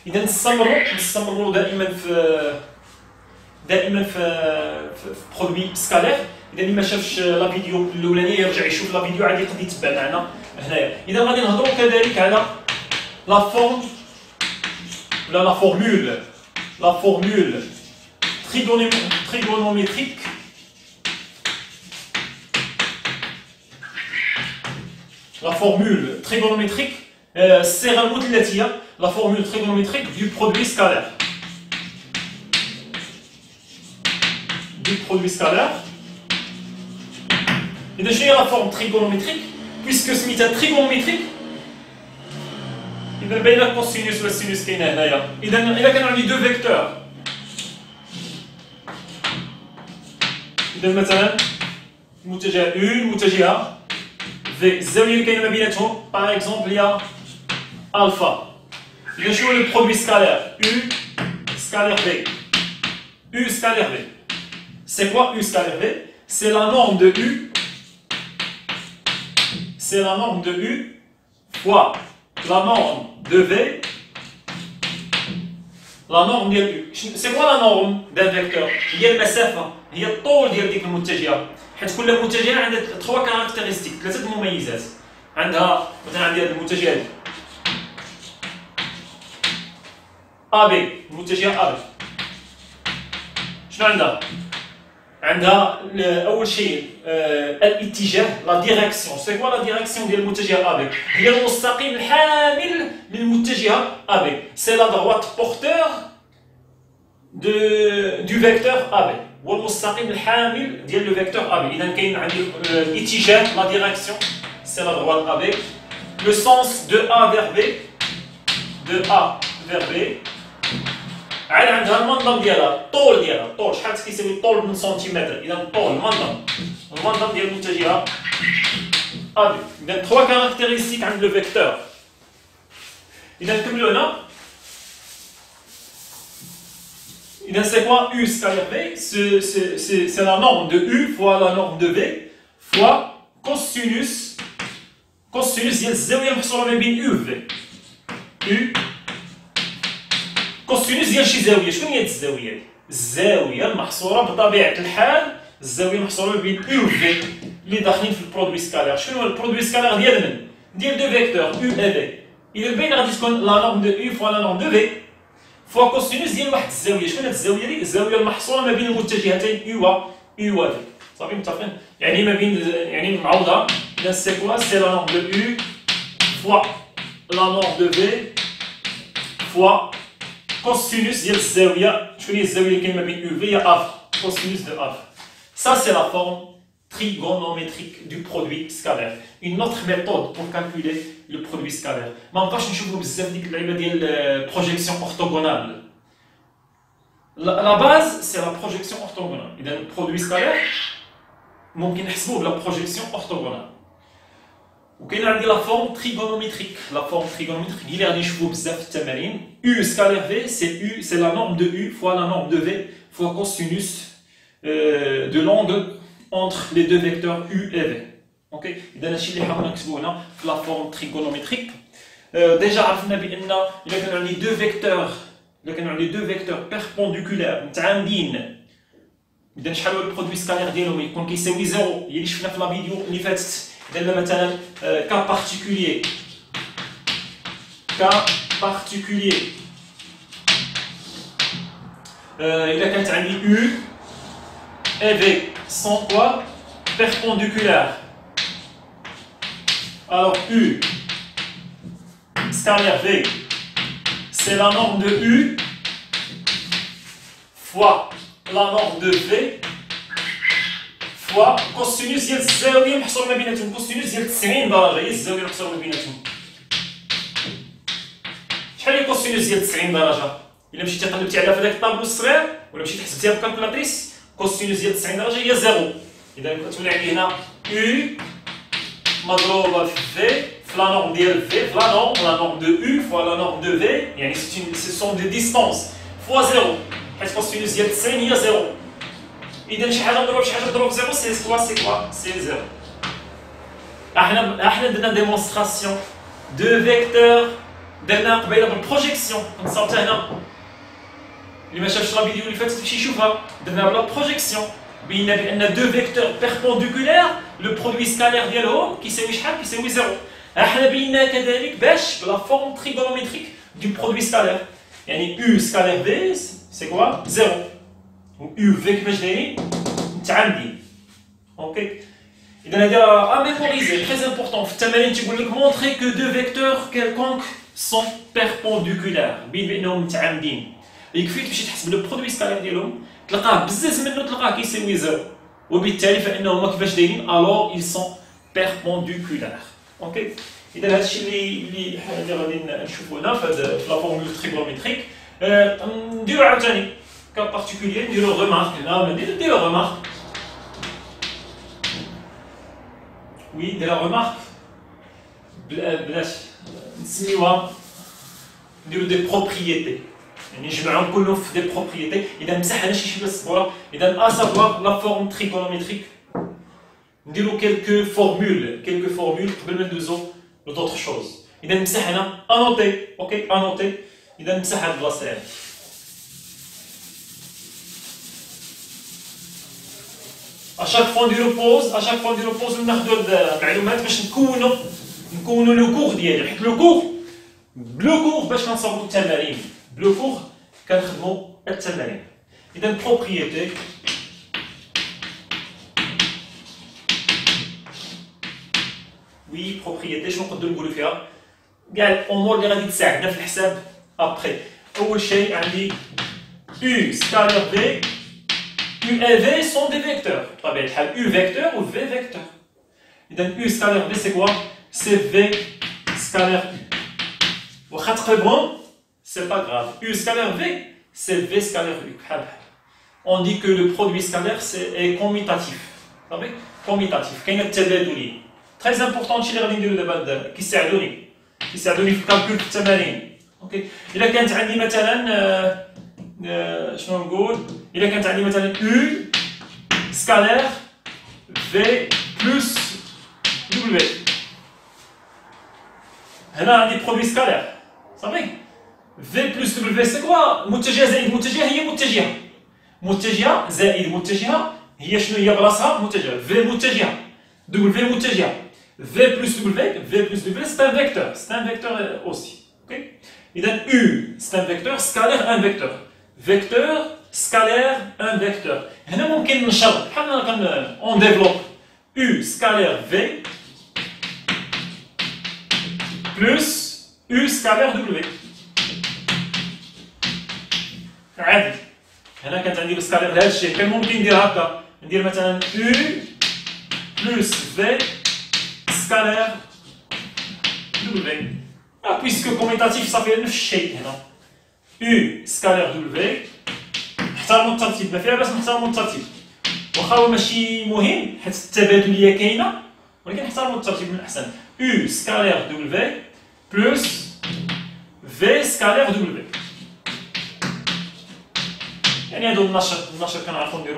اذا نستمروا دائما في برودوي سكالير. اذا اللي ما شافش لا فيديو الاولانيه يرجع يشوف لا فيديو عادي يقدر يتبع معنا هنايا. اذا غادي نهضروا كذلك على لا فورم ولا لا فورمول trigonométrique الصيغه المثلثيه لا فورمول trigonométrique du produit scalaire إذا شنو هي لا فورم trigonométrique puisque سميتها trigonométrique إذا بين الكوسينوس والسينوس كاينه هنايا. إذا كان عندي دو فيكتور، إذا مثلا المتجهة المتجهة في الزاوية اللي كاينه ما بيناتهم باغ اكزومبل هي ألفا. إذا شنو هو لو برودوي سكالير U scalaire V. U scalaire V. C'est quoi U scalaire V? C'est la norme de U. C'est la norme de U fois la norme de V. La norme ديال U. C'est quoi la norme d'un vecteur? هي المسافة، هي الطول ديال ديك المتجهة. حيت كل متجهة عندها 3 كاركتيرستيك، 3 مميزات. عندها مثلا عندي هذه المتجهة دي AB، المتجهة AB. شنو عندها؟ عندها اول شيء الاتجاه لا ديريكسيون. سي كوا لا ديريكسيون ديال المتجهه ابي؟ هي المستقيم الحامل للمتجهه ابي. سي لا دروات بورتور دو فيكتور ابي، هو المستقيم الحامل ديال لو فيكتور ابي. اذا كاين عندي الاتجاه لا ديريكسيون سي لا دروات ابي. لو سونس دو ا فير بي، دو ا فير بي. عاد عندها المنظم ديالها، الطول ديالها، الطول شحال كيساوي الطول من سنتيمتر. اذا الطول المنظم ديال المتجهه ابي. اذا 3 كاركتيرستيك عند لو فيكتور. اذا نكملوا هنا. اذا سي كوا U scalaire V؟ c'est la norme de U fois la norme de V fois cosinus ديال الزاويه المحصوره ما بين U و V. U كوسينوس ديال شي زاويه. شكون هي الزاويه دي؟ الزاويه المحصوره بطبيعه الحال، الزاويه المحصوره بين U و V اللي داخلين في البرودوي سكالير. شنو هو البرودوي سكالير ديال من؟ ديال دو فيكتور U و V. اذا باين غادي تكون لا نورم دو U فوا لا نورم دو V فوا كوسينوس ديال واحد الزاويه. شكون هاد الزاويه دي؟ الزاويه المحصوره ما بين المتجهتين U و V. صافي متفقين؟ يعني ما بين، يعني معوضه. اذا سي كوا؟ سي لا نورم دو U فوا لا نورم دو V فوا cosinus ديال الزاويه. شكون هي الزاويه اللي كاينه ما بين U V؟ هي ألفا، cosinus de ألفا. Ça c'est la forme trigonométrique du produit scalaire. Une autre méthode pour calculer le produit scalaire. ما نبقاش نشوفوا بزاف ديك اللعيبه ديال projection orthogonale. La base c'est la projection orthogonale. إذا البرودوي سكالير ممكن نحسبوه بلا projection orthogonale. وكاين عندي لا فورم تريغونوميتريك. لا فورم تريغونوميتريك هي اللي غادي نشوفوا بزاف في التمارين. U scalaire V c'est la norme de U fois la norme de V fois cosinus de l'angle entre les deux vecteurs U et V. اوكي، اذا هادشي اللي حاولنا نكتبوه هنا في لا فورم تريغونوميتريك. ديجا عرفنا بان الا كانوا عندي دو فيكتور بيربونديكولار متعامدين، اذا شحال هو البرودوي سكالير ديالهم؟ يكون كيساوي زيرو. هي اللي شفنا في لا فيديو اللي فاتت. إذا مثلا كا بارتيكولير إذا كانت عندي U et V sont quoi? Perpendiculaires. Alors U scalaire V c'est la norme de U fois la norme de V فوا كوسينوس ديال الزاويه المحصوره ما بيناتهم. كوسينوس ديال 90 درجه هي الزاويه المحصوره ما بيناتهم. شحال هي كوسينوس ديال 90 درجه؟ الا مشيتي قلبتي عليها في هذاك الطابلو الصغير ولا مشيتي حسبتيها بالكالكولاتريس، كوسينوس ديال 90 درجه هي زيرو. اذا كتولي عندي هنا U مضروبه في V في لا نورم ديال V في لا نورم دو U فوا لا نورم دو V. يعني سي سون دي ديستونس فوا زيرو، حيت كوسينوس ديال 90 هي زيرو. إذا شي حاجة مضروبة بشي حاجة مضروبة بزيرو سي كوا؟ سي زيرو. احنا درنا ديمونستراسيون دو فيكتور درنا قبيله بالبروجيكسيون نصاوبتها هنا اللي ما شافش لا فيديو اللي فاتت يمشي يشوفها درنا بلا بروجيكسيون بينا بان دو فيكتور بيربونديكولير لو برودوي سكالير ديالهم كيساوي شحال كيساوي زيرو احنا بينا كذلك باش بلا فورم تريغونوميتريك دو برودوي سكالير يعني U scalaire V c'est quoi 0 و U V كيفاش دايرين متعامدين اوكي اذا هذا ا ميموريزي تري امبورطون في التمارين تيقول لك مونطري كو دو فيكتور كيلكونك سون بيربونديكولار بانهم متعامدين يكفي تمشي تحسب لو برودوي سكالير ديالهم تلقاه بزاف منه تلقاه كيساوي زيرو وبالتالي فانهما كيفاش دايرين الوغ ils sont perpendiculaires اوكي اذا هذا الشيء اللي غادي نشوفوا هنا في لا فورمول تريغونوميتريك نديرو عاوتاني كا بارتيكولير نديرو غومارك هنا نديرو غومارك وي نديرو غومارك بلاش نسميوها نديرو دي بروبريتي يعني نجمعهم كلهم في دي بروبريتي اذا مسح هنا شي بس صبوره اذا اسافوار لا فورم تريغونوميتريك نديرو كيلكو فورمول قبل ما ندوزو d'autres choses. إذا نمسح هنا انوتي اوكي انوتي إذا نمسح هاد البلاصة هادي اشاك فوا نديرو بوز وناخدو المعلومات باش نكونو لو كور ديالي حيت لو كور باش كنصاوبو التمارين بلو كور كنخدمو التمارين إذا بروبريتي وي بروبريتي شنو نقدروا نقولوا فيها كاع الامور اللي غادي تساعدنا في الحساب ابري اول شيء عندي U scalaire V U et V sont des vecteurs بطبيعه الحال U vecteur و V vecteur اذا U scalaire V c'est quoi c'est V scalaire U واخا تقربهم c'est pas grave U scalaire V c'est V scalaire U بحال on dit que le produit scalaire est commutatif صافي commutatif كاين التبادلي très important الشيء اللي غادي نديرو دابا كيساعدوني في الكالكول في التمارين اوكي الا كانت عندي مثلا شنو نقول الا كانت عندي مثلا U scalaire V plus W هنا عندي برودوي سكالير صافي V plus W c'est quoi متجهه زائد متجهه هي متجهه زائد متجهه هي شنو هي بلاصتها متجهه V متجهه W متجهه V plus W, c'est un vecteur aussi. Okay? Et donc U, c'est un vecteur scalaire, un vecteur. Vecteur, scalaire, un vecteur. Et là, on développe U scalaire V plus U scalaire W. عادي. هنا كانت عندي السكالير بهذا الشيء، كان ممكن ندير هكا، ندير مثلا U plus V scalaire W. Puisque commutatif ça fait نفس الشيء هنا. U scalaire W. نحترموا الترتيب، ما فيها باس نحترموا الترتيب. واخا هو ماشي مهم حيت التبادلية كاينة، ولكن نحترموا الترتيب من الأحسن. U scalaire W plus V scalaire W. يعني هادو النشر كنعرفو نديرو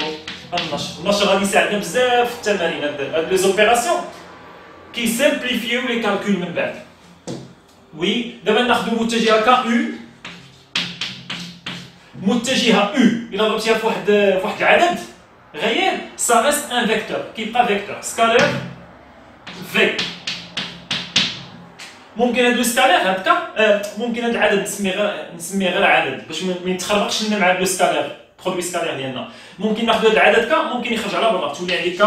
النشر غادي يساعدنا بزاف في التمارين هاد لي زوبيراسيون كيسامبليفيو لي كالكول من بعد. وي دابا ناخدو متجهة ك U متجهة U إلا ضربتيها في واحد العدد غير سا ريست ان فيكتور كيبقى فيكتور سكالير في. ممكن هاد لو سكالير هكا ممكن هاد العدد نسميه غير عدد باش ما يتخربقش لنا مع لو سكالير برودوي سكالير ديالنا. ممكن ناخدو هاد العدد ك ممكن يخرج على برا تولي عندي ك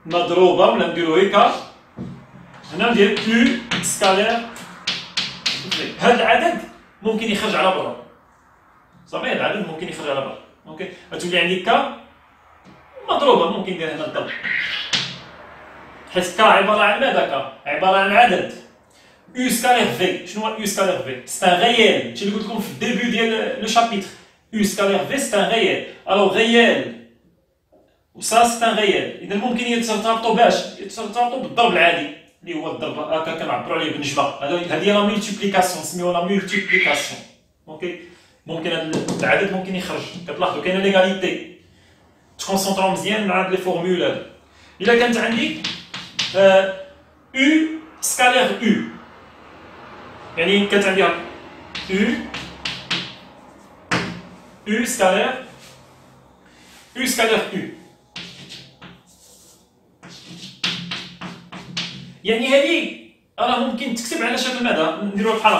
مضروبة ولا نديرو هيك هنا ندير U سكالير في. هاد العدد ممكن يخرج على برا صافي هاد العدد ممكن يخرج على برا اوكي غتولي عندي ك مضروبة ممكن ندير هنا الضرب حيت ك عبارة عن ماذا ك عبارة عن عدد. U scalaire V شنو هو U scalaire V c'est un réel هادشي اللي قلت لكم في الديبي ديال لو شابيتر. U scalaire V c'est un réel alors réel وسا c'est un réel إذا ممكن يترتبطوا باش يترتبطوا بالضرب العادي اللي هو الضرب هكا كنعبروا عليه بالنجمة. هذه لا ملتيبليكاسيون نسميوها لا ملتيبليكاسيون اوكي. ممكن هذا العدد ممكن يخرج كتلاحظوا كاينه ليغاليتي تكونسونطراو مزيان مع هاد لي فورمول هادو. إلا كانت عندي U scalaire U يعني كانت عندي U سكالير U سكالير U. يعني هذه راه ممكن تكتب على شكل ماذا؟ نديروها بحال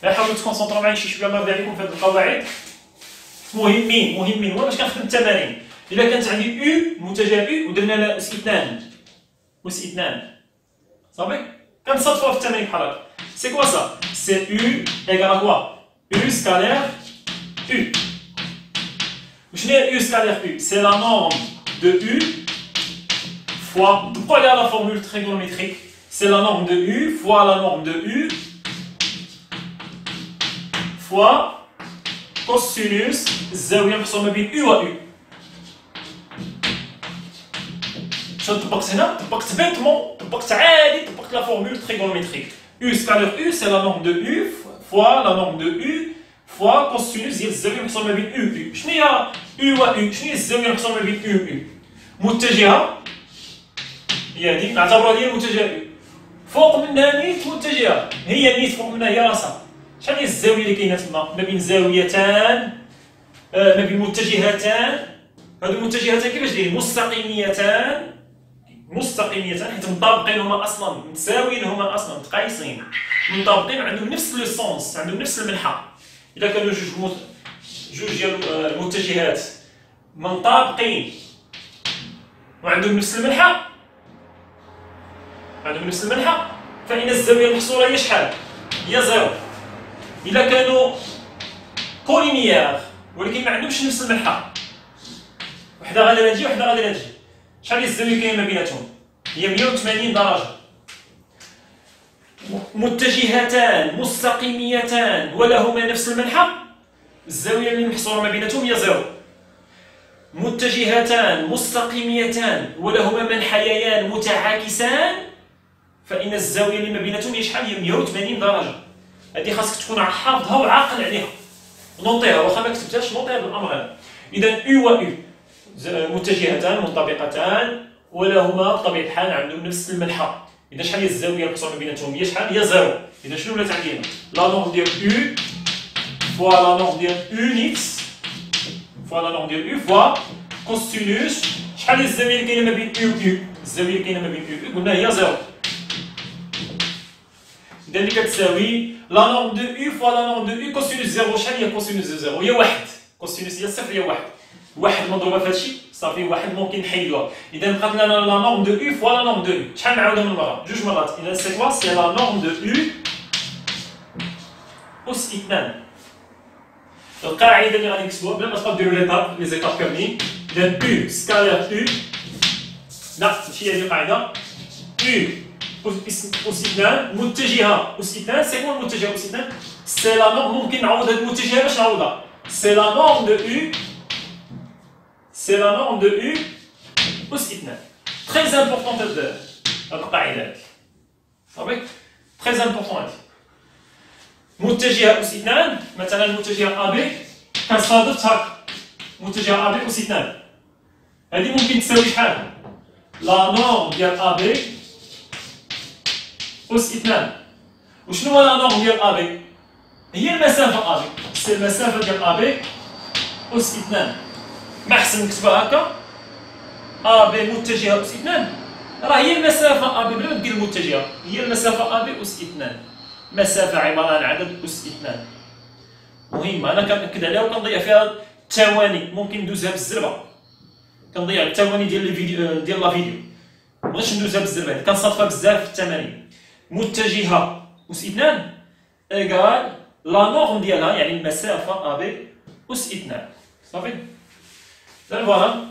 هكا. حاولوا تكونسونطرو معايا شي شويه الله يرضي عليكم في هاد القواعد مهمين هو باش كنخدم التمارين. الا كانت عندي U متجه U ودرنا لها اس اثنان صافي كنصادفوها في التمارين بحال هكا. سي كوا سا؟ سي U ايكال كوا؟ U سكالير U. وشنو هي U سكالير U؟ سي لا نورم دو U fois, pourquoi il y a la formule trigonométrique? C'est la norme de U fois la norme de U fois cosinus الزاوية المحصورة ما بين U و U. شنو طبقت هنا؟ طبقت بيتمون، طبقت عادي، طبقت la formule trigonométrique. U scalaire U c'est la norme de U fois la norme de U fois cosinus ديال الزاوية المحصورة ما بين U. شنو هي U و U؟ شنو هي الزاوية المحصورة ما بين U و U؟ متجهة هي هذه نعتبروها هي المتجهة فوق منها نيت متجهة، هي نيت فوق منها هي راسها. شحال هي الزاوية اللي كاينة تما ما بين زاويتان ما بين متجهتان؟ هادو المتجهتان كيفاش دايرين؟ مستقيميتان حيت مطابقين هما اصلا، متساويين هما اصلا، متقايسين مطابقين، عندهم نفس لو سونس، عندهم نفس المنحى. اذا كانوا جوج ديال المتجهات منطابقين وعندهم نفس المنحى فإن الزاوية المحصورة هي شحال؟ هي زيرو. إلا كانوا كولينيير ولكن ما عندهمش نفس المنحى، وحدة غادي تجي وحدة غادي تجي، شحال هي الزاوية كاينة ما بيناتهم؟ هي 180 درجة. متجهتان مستقيميتان ولهما نفس المنحى، الزاوية اللي محصورة ما بيناتهم هي زيرو. متجهتان مستقيميتان ولهما منحيان متعاكسان، فإن الزاوية اللي ما بيناتهم هي شحال؟ هي 180 درجة. هذه خاصك تكون حافظها وعاقل عليها، نوطيها واخا ما كتبتهاش، نوطيها بالأمر هذا. إذا U و U متجهتان منطبقتان ولهما بطبيعة الحال عندهم نفس المنحى. إذا شحال هي الزاوية المحصورة ما بيناتهم؟ هي شحال؟ هي زيرو. إذا شنو ولات عندي هنا؟ لا نورم ديال U فوا لا نورم ديال U نيكس فوا لا نورم ديال U فوا كوسينوس شحال هي الزاوية اللي كاينة ما بين U و U؟ الزاوية اللي كاينة ما بين U و U قلنا هي زيرو. إذا اللي كتساوي لا نورم دو U فوا لا نورم دو U كوسينوس زيرو. شحال هي كوسينوس زيرو؟ هي واحد. كوسينوس هي صفر، هي واحد. واحد مضروبة في هادشي صافي، واحد ممكن نحيدوها. إذا بقات لنا لا نورم دو U فوا لا نورم دو U. شحال نعاودها من مرة؟ جوج مرات. إذا سي كوا؟ سي لا نورم دو U أس اثنان. القاعدة اللي غادي نكتبوها بلا ما تبقاو ديروا لي زيتاب كاملين. إذا U سكالير U، لا ماشي هذه القاعدة. U أس اثنان متجهة أس اثنان. سي كوا المتجهة أس اثنان؟ سي لا نورم. ممكن نعوض هاد المتجهة باش نعوضها. سي لا نورم دو U، سي لا نورم دو U أس اثنان. تري امبورطون هاد القاعدة هادي صافي، تري امبورطون هادي. متجهة أس اثنان، مثلا المتجهة أ بي كنصادف هاكا، متجهة أ بي أس اثنان، هادي ممكن تساوي شحال؟ لا نورم ديال أ بي أس اثنان. وشنو هو لا نورم ديال أ بي؟ هي المسافة أ بي، سي المسافة ديال أ بي أس اثنان. ما أحسن نكتبها هاكا، أ بي متجهة أس اثنان، راه هي المسافة أ بي بلا ما دير المتجهة، هي المسافة أ بي أس اثنان. مسافة عبارة عن عدد أس اثنان. مهمة أنا كنأكد عليها وكنضيع فيها الثواني، ممكن ندوزها بالزربة، كنضيع الثواني ديال الفيديو ديال لا فيديو، مبغيتش ندوزها بالزربة، كنصادفها بزاف في التمارين. متجهة أس اثنان إيكال لا نورم ديالها يعني المسافة أ بي أس اثنان صافي. إذا فوالا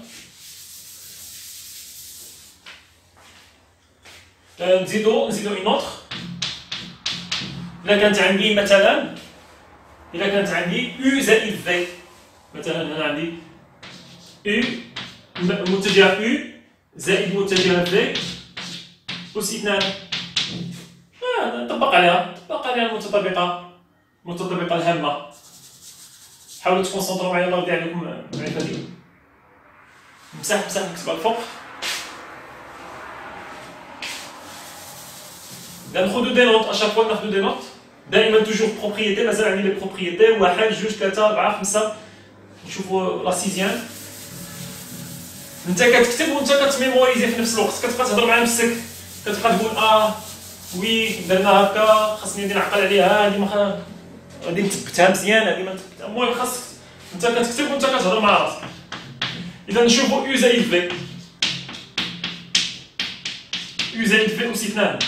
نزيدو اون اوتر. إلا كانت عندي مثلا U زائد V، مثلا هنا عندي U متجه U زائد متجه V أس اثنان. نطبق عليها المتطابقة الهامة. حاولوا تكونسونطرو معايا الله يرضي عليكم المعرفة ديالي. مسح نكتبها الفوق. إذا ناخذ دي نوت اشاك فوا ناخذ دي نوت دائما توجور بروبريتي مازال عندي لي بروبريتي 1 2 3 4 5 نشوفوا لا سيزيام انت كتكتب وانت كتميموريزي في نفس الوقت كتبقى تهضر مع نفسك كتبقى تقول وي درنا هكا خاصني ندير نعقل عليها هذه ما غادي نثبتها مزيان هذه ما نثبتها المهم خاصك انت كتكتب وانت كتهضر مع راسك اذا نشوفوا يو زائد في يو زائد في اس 2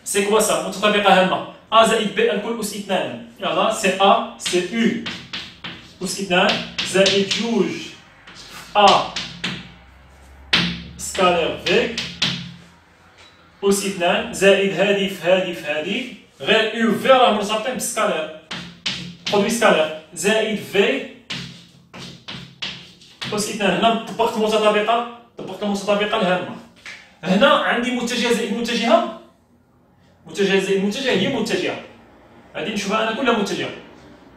سي كوا سا متطابقه هامه ا زائد بي الكل اس 2 يلا سي ا سي يو اس 2 زائد جوج ا سكالير في أس 2 زائد هادي في هادي في هادي غير يو في راه مرتبطين بالسكالير برودوي سكالير زائد في أس 2 هنا طبقت المتطابقة الهامة هنا عندي متجهة زائد متجهة متجهة زائد متجهة هي متجهة هادي نشوفها أنا كلها متجهة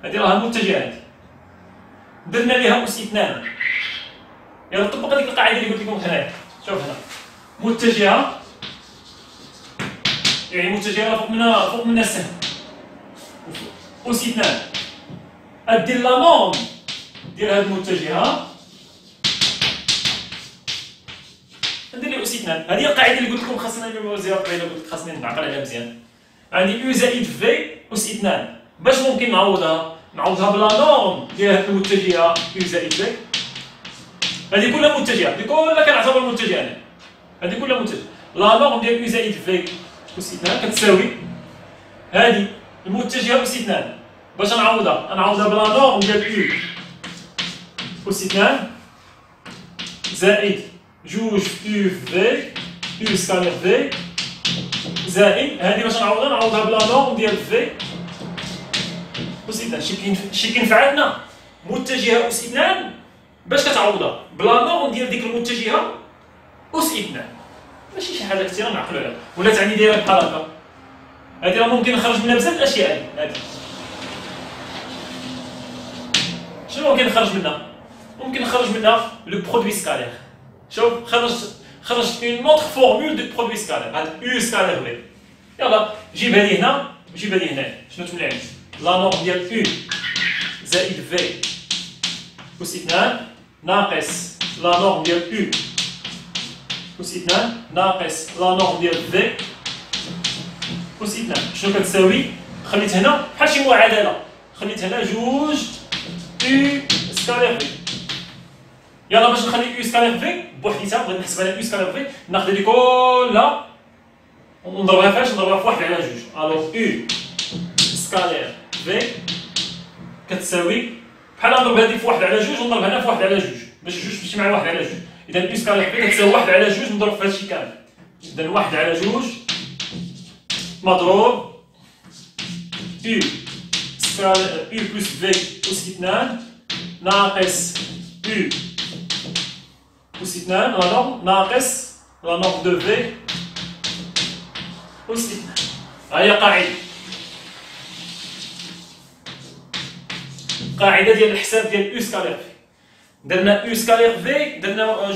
هادي راها متجهة هادي درنا ليها أس 2 يلا طبق هذيك القاعدة اللي قلت لكم هنايا شوف هنا متجهة يعني متجهة فوق منها السهم أس 2 أدير لا نورم ديال هاد المتجهة ندير لي أس 2 هذه القاعدة اللي قلت لكم خاصنا نميموريزيها قبيله قلت خاصني نعقل عليها مزيان عندي يو زائد في أس 2 باش ممكن نعوضها بلا نورم ديال هاد المتجهة يو زائد في هذه كلها متجهة هذه كلها كنعتبر متجهة هذه كلها متجهة لا نورم ديال يو زائد في أس 2 كتساوي هذه المتجهة أس 2 باش نعوضها بلا نورم ديال يو أس 2 زائد جوج يو في يو سكالير في زائد هذه باش نعوضها بلا نورم ديال في أس 2 شي كينفعلنا متجهة أس 2 باش كتعوضها بلا نورم ديال ديك المتجهة أس 2 ماشي شي حاجه كثيره نعقلوا عليها ولا تعني دايره بحال هكا هذه راه ممكن نخرج منها بزاف الاشياء هذه شنو ممكن نخرج منها لو برودوي سكالير شوف خرجت اون نوتر فورمول دو برودوي سكالير هاد يو سكالير في يلا جيبها لي هنا شنو تولي عندي لا نورم ديال يو زائد في أس 2 ناقص لا نورم ديال يو أس 2 ناقص لا نورم ديال في أس 2 شنو كتساوي خليت هنا بحال شي معادلة خليت هنا جوج يو سكالير في يلا باش نخلي يو سكالير في بوحديتها بغيت نحسب على يو سكالير في ناخذ هذه كلها ونضربها فاش نضربها في 1 على 2 الوغ يو سكالير في كتساوي بحال نضرب هذه في 1 على 2 ونضرب هنا في 1 على 2 باش جوج تمشي مع 1 على 2 اذا يو سكالير في كتساوي 1 على 2 نضرب في هادشي كامل اذا 1 على 2 مضروب يو سكالير يو بلس في أس 2 ناقص يو أس 2 لا نورم ناقص لا نورم دو في أس 2 ها هي قاعدة ديال الحساب ديال يو سكالير في درنا يو سكالير في درنا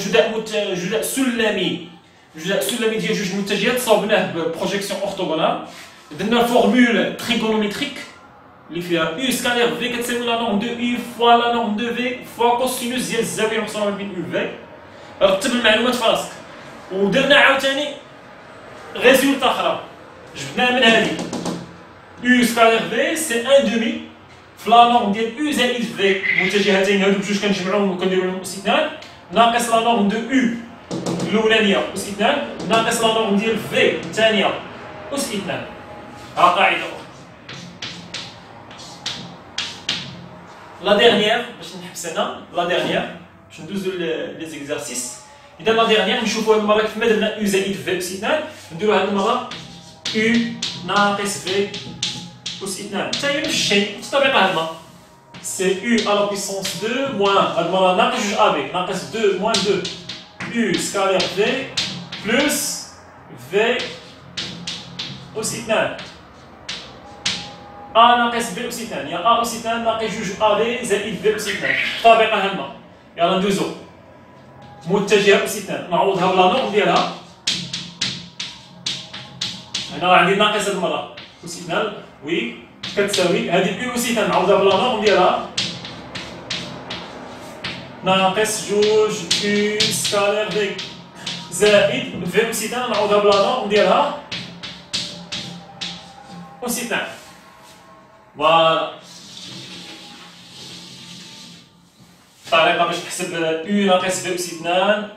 جداء سلمي ديال جوج متجهات صوبناه ببروجيكسيون اورتوغونال درنا فورمول تريغونوميتريك اللي فيها يو سكالير في كتساوي لا نورم دو يو فوا لا نورم دو في فوا كوسينوس ديال الزاوية المقسومة بين يو في رتب المعلومات في راسك ودرنا عاوتاني ريزولتا اخرى جبناها من هذه يو سكالير في سي ان دومي في لا نورم ديال يو زائد في متجهتين هادو بجوج كنجمعوهم وكنديرو لهم أس 2 ناقص لا نورم دو يو الاولانيه أس 2 ناقص لا نورم ديال في الثانيه أس 2 ها قاعده اخرى لا ديرنيير باش نحبس هنا لا ديرنيير باش ندوزو لي زيكزارسيس اذا لا ديرنيير نشوفو هاد المره كيف ما درنا يو زائد في أس 2 نديرو هاد المره يو ناقص في أس 2 حتى هي نفس الشيء الطريقه هادما سي يو على بويسونس 2 موان هاد المره ناقص جوج ا بي ناقص 2 موان 2 يو سكالير في بلس في أس 2 ا ناقص بي أس 2 يا ا أس 2 ناقص جوج ا بي زائد بي أس 2 طريقه هادما يلا ندوزو متجهه أس 2 نعوضها بلا نورم ديالها هنا راه عندي ناقص هاد المره وسيتنا وي كتساوي هذه او سيتنا نعوضها بلا نورم ديالها ناقص جوج او سكالير في زائد في او سيتنا نعوضها بلا نورم ديالها او سيتنا. فوالا طريقه باش نحسب او ناقص في او سيتنا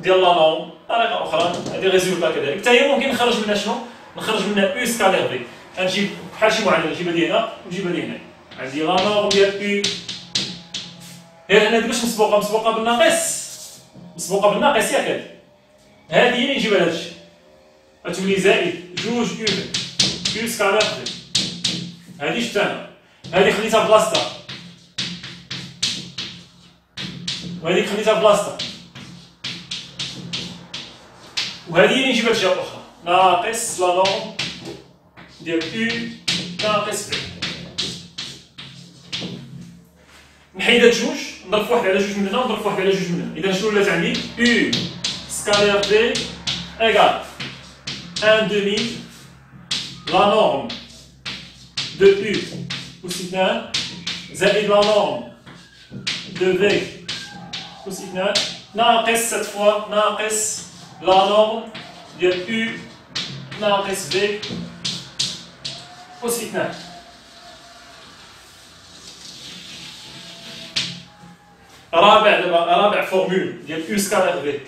ديال لا نورم. طريقه اخرى هذه ريزولتا كذلك حتى هي ممكن نخرج منها شنو؟ نخرج منها او سكالير في. غنجيب بحال شي معادله نجيبها لي هنا ونجيبها لي هنا. عندي لا نورم ديال او غير هنا باش مسبوقه بالناقص. مسبوقه بالناقص ياك هادي. هادي هي اللي نجيبها لهادشي. غتولي زائد جوج او سكالير في. هادي شفتها انا. هادي خليتها بلاصتها. وهاديك خليتها بلاصتها. وهذه اللي نجيبها لجهه اخرى ناقص لا نورم ديال او ناقص في. نحيد هاد جوج نضرب في واحد على جوج من هنا ونضرب في واحد على جوج من هنا. اذا شنو ولات عندي او سكالير في ايكال ان دومي لا نورم دو او أس 2 زائد لا نورم دو في أس 2 ناقص سات فوا ناقص لا نورم ديال او ناقص في أس 2. رابع فورمول ديال او سكالير في.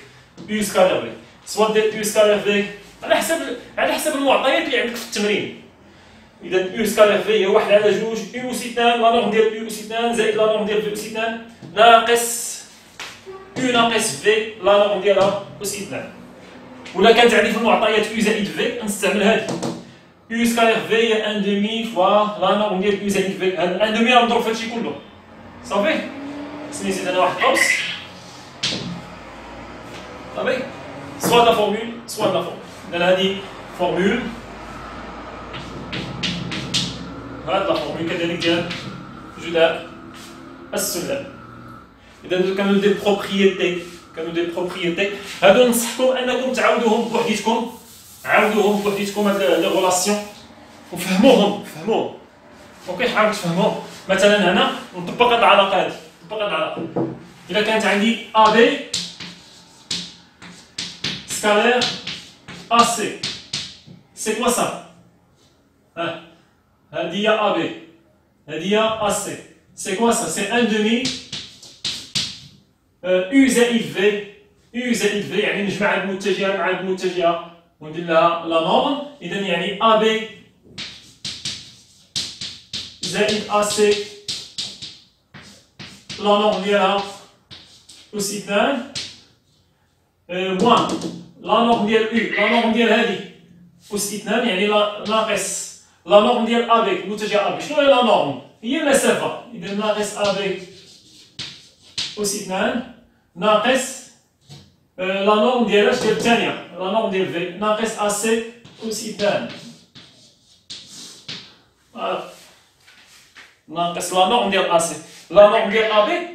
او سكالير في سوا ديال او سكالير في على حسب المعطيات اللي عندك في التمرين. اذا او سكالير في هي 1 على جوج او أس 2 لا نورم ديال او أس 2 زائد لا نورم ديال في أس 2 ناقص او ناقص في لا نورم ديالها أس 2. ولا كانت عندي في المعطيات او زائد في نستعمل هذه او سكالير في هي ان دومي فوا لا نورم ديال او زائد في. هاد ان دومي غنضرب في هادشي كله صافي. خصني نزيد انا واحد القوس صافي. سوا لا فورمول سوا لا فورمول. اذا هذه فورمول هاد لا فورمول كذلك ديال جداء السلم. اذا كانوا دي بروبريتي هادو ننصحكم انكم تعاودوهم بوحديتكم. عاودوهم بوحديتكم هاد لي غولاسيون وفهموهم. اوكي حاول تفهموهم. مثلا هنا نطبق هاد العلاقه هادي. اذا كانت عندي ا بي سكالير ا سي سي كوا سا. هادي هي ا بي هادي هي ا سي سي كوا سا سي ان دومي او زائد في. او زائد في يعني نجمع المتجهه مع المتجهه وندير لها لا نورم. اذا يعني ا بي زائد ا سي لا نورم ديالها أس 2 موان لا نورم ديال او. لا نورم ديال هادي أس 2 يعني ناقص لا نورم ديال ا بي متجه ا بي. شنو هي لا نورم؟ هي المسافه. اذا ناقص ا بي أس 2 ناقص لا نورم ديال اش ديال الثانيه لا نورم ديال في ناقص ا سي أس 2 ناقص لا نورم ديال ا سي لا نورم ديال ا بي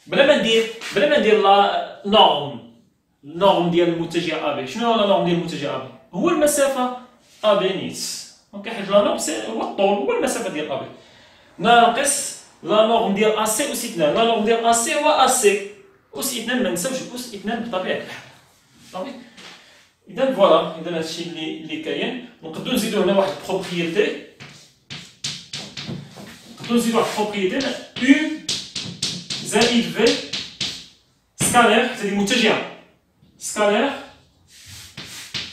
بلا ما ندير لا نورم ديال المتجه ا بي. شنو هو لا نورم ديال المتجه ا بي؟ هو المسافه ا بي نيت. اوكي حيت لا نورم سي هو الطول هو المسافه ديال ا بي ناقص لا نورم ديال ا سي أس 2. لا نورم ديال ا سي هو ا سي أس 2 ما نساوش أس 2 بطبيعه الحال صافي. اذا فوالا اذا هادشي اللي كاين. نقدروا نزيدوا هنا واحد بروبريتي. نزيدو واحد البروبريتي او زائد في سكالير حتى هذه متجهه سكالير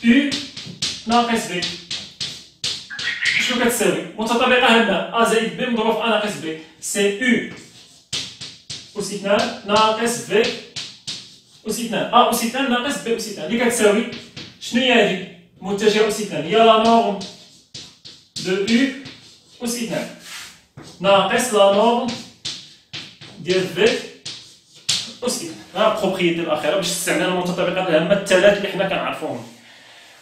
او ناقص في. شنو كتساوي؟ متطابقه هنا ا زائد ب مضروب في ا ناقص ب سي او أس 2 ناقص في أس 2 ا أس 2 ناقص ب أس 2 اللي كتساوي شنو هي هذه؟ متجهه أس 2 هي لا نورم دو او أس 2 ناقص لا نورم ديال في أس 2. ها البروبريتي الاخيره باش تستعمل المتطابقات الهامه الثلاث اللي حنا كنعرفوهم.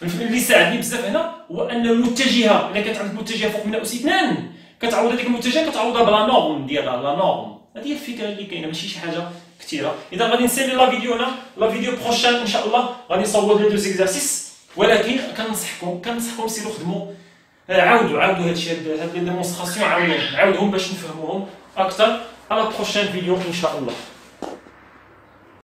اللي ساعدني بزاف هنا هو ان المتجهه الا كانت عندك متجهه فوق من أس 2 كتعوض هذيك المتجهه كتعوضها بلا نورم ديالها. لا نورم هذه هي الفكره اللي كاينه ماشي شي حاجه كثيره. اذا غادي نسالي لا فيديو هنا لا فيديو بروشان ان شاء الله غادي نصور لي دو زيكزارسيس ولكن كنصحكم سيروا خدموا عاودوا هادشي هاد لي ديمونستراسيون عاودوهم باش نفهموهم اكثر. على بروشين فيديو ان شاء الله.